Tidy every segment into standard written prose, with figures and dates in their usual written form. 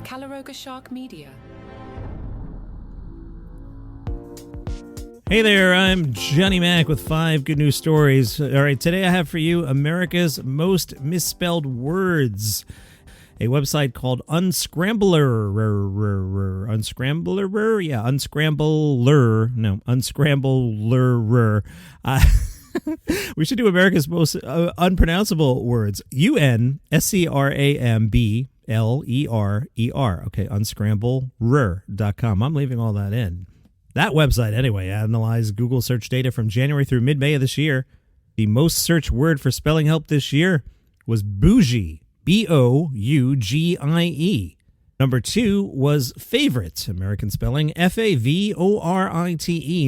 Calaroga Shark Media. Hey there, I'm Johnny Mac with 5 good news stories. All right, today I have for you America's most misspelled words. A website called Unscrambler. Unscrambler. We should do America's most unpronounceable words. Unscrambler. Okay, unscrambler.com. I'm leaving all that in. That website, anyway, analyzed Google search data from January through mid-May of this year. The most searched word for spelling help this year was bougie, B-O-U-G-I-E. Number 2 was favorite, American spelling, F-A-V-O-R-I-T-E.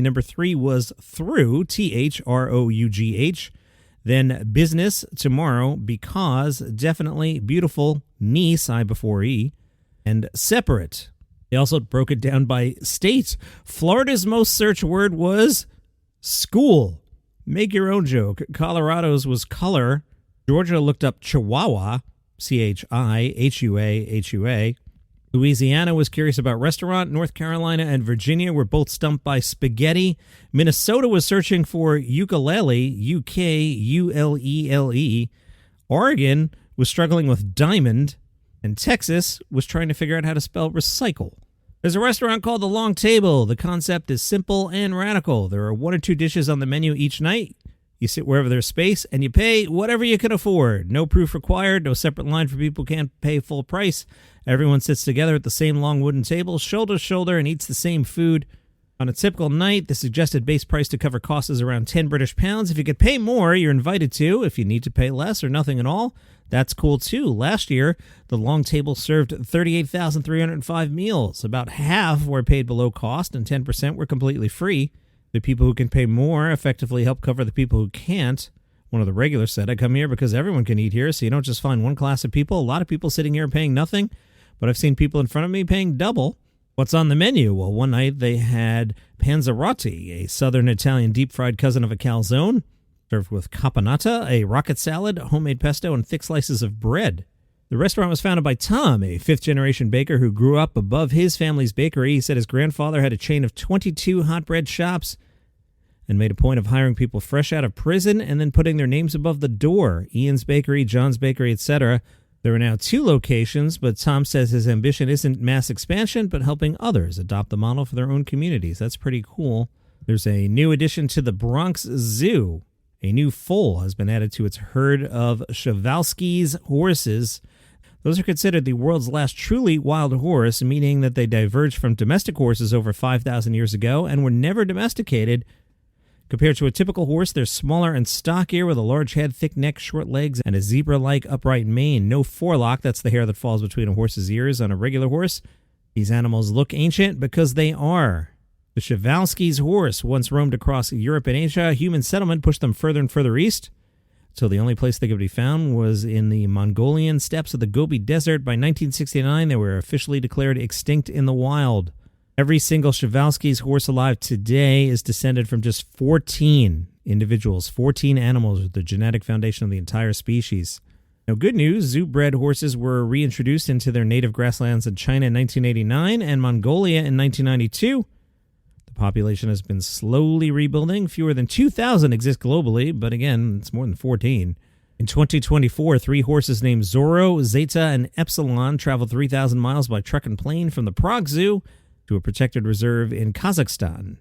Number 3 was through, T-H-R-O-U-G-H. Then business, tomorrow, because, definitely, beautiful, niece, I before E. And separate. They also broke it down by state. Florida's most searched word was school. Make your own joke. Colorado's was color. Georgia looked up chihuahua, C-H-I-H-U-A-H-U-A. Louisiana was curious about restaurant. North Carolina and Virginia were both stumped by spaghetti. Minnesota was searching for ukulele, U-K-U-L-E-L-E. Oregon was struggling with diamond. And Texas was trying to figure out how to spell recycle. There's a restaurant called The Long Table. The concept is simple and radical. There are 1 or 2 dishes on the menu each night. You sit wherever there's space, and you pay whatever you can afford. No proof required, no separate line for people who can't pay full price. Everyone sits together at the same long wooden table, shoulder to shoulder, and eats the same food. On a typical night, the suggested base price to cover costs is around 10 British pounds. If you could pay more, you're invited to. If you need to pay less or nothing at all, that's cool too. Last year, the Long Table served 38,305 meals. About half were paid below cost and 10% were completely free. The people who can pay more effectively help cover the people who can't. One of the regulars said, I come here because everyone can eat here, so you don't just find one class of people. A lot of people sitting here paying nothing, but I've seen people in front of me paying double. What's on the menu? Well, one night they had panzerotti, a southern Italian deep-fried cousin of a calzone, served with caponata, a rocket salad, homemade pesto, and thick slices of bread. The restaurant was founded by Tom, a 5th-generation baker who grew up above his family's bakery. He said his grandfather had a chain of 22 hot bread shops and made a point of hiring people fresh out of prison and then putting their names above the door. Ian's Bakery, John's Bakery, etc. There are now 2 locations, but Tom says his ambition isn't mass expansion, but helping others adopt the model for their own communities. That's pretty cool. There's a new addition to the Bronx Zoo. A new foal has been added to its herd of Przewalski's horses. Those are considered the world's last truly wild horse, meaning that they diverged from domestic horses over 5,000 years ago and were never domesticated. Compared to a typical horse, they're smaller and stockier with a large head, thick neck, short legs, and a zebra-like upright mane. No forelock, that's the hair that falls between a horse's ears on a regular horse. These animals look ancient because they are. The Przewalski's horse once roamed across Europe and Asia. Human settlement pushed them further and further east, so the only place they could be found was in the Mongolian steppes of the Gobi Desert. By 1969, they were officially declared extinct in the wild. Every single Przewalski's horse alive today is descended from just 14 individuals, 14 animals with the genetic foundation of the entire species. Now, good news, zoo-bred horses were reintroduced into their native grasslands in China in 1989 and Mongolia in 1992. The population has been slowly rebuilding. Fewer than 2,000 exist globally, but again, it's more than 14. In 2024, 3 horses named Zorro, Zeta, and Epsilon traveled 3,000 miles by truck and plane from the Prague Zoo to a protected reserve in Kazakhstan.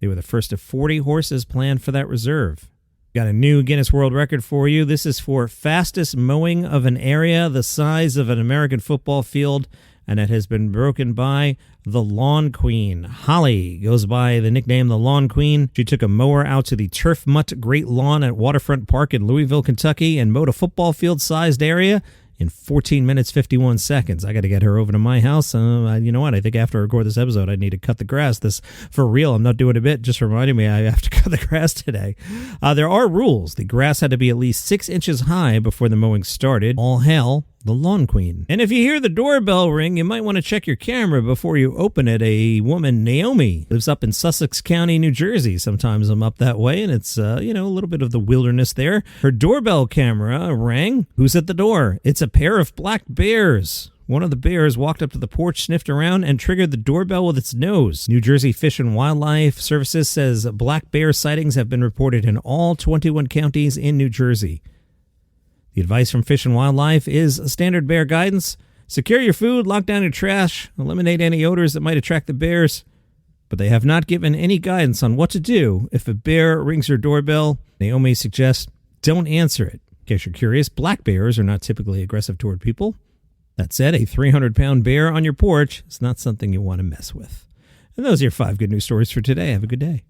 They were the first of 40 horses planned for that reserve. Got a new Guinness World Record for you. This is for fastest mowing of an area the size of an American football field, and it has been broken by the Lawn Queen. Holly goes by the nickname the Lawn Queen. She took a mower out to the Turf Mutt Great Lawn at Waterfront Park in Louisville, Kentucky, and mowed a football field-sized area in 14 minutes, 51 seconds. I got to get her over to my house. You know what? I think after I record this episode, I need to cut the grass. This, for real, I'm not doing a bit. Just reminding me I have to cut the grass today. There are rules. The grass had to be at least 6 inches high before the mowing started. All hail the Lawn Queen. And if you hear the doorbell ring, you might want to check your camera before you open it. A woman, Naomi, lives up in Sussex County, New Jersey. Sometimes I'm up that way, and it's, a little bit of the wilderness there. Her doorbell camera rang. Who's at the door? It's a pair of black bears. One of the bears walked up to the porch, sniffed around, and triggered the doorbell with its nose. New Jersey Fish and Wildlife Services says black bear sightings have been reported in all 21 counties in New Jersey. The advice from Fish and Wildlife is standard bear guidance. Secure your food, lock down your trash, eliminate any odors that might attract the bears. But they have not given any guidance on what to do if a bear rings your doorbell. Naomi suggests don't answer it. In case you're curious, black bears are not typically aggressive toward people. That said, a 300-pound bear on your porch is not something you want to mess with. And those are your 5 good news stories for today. Have a good day.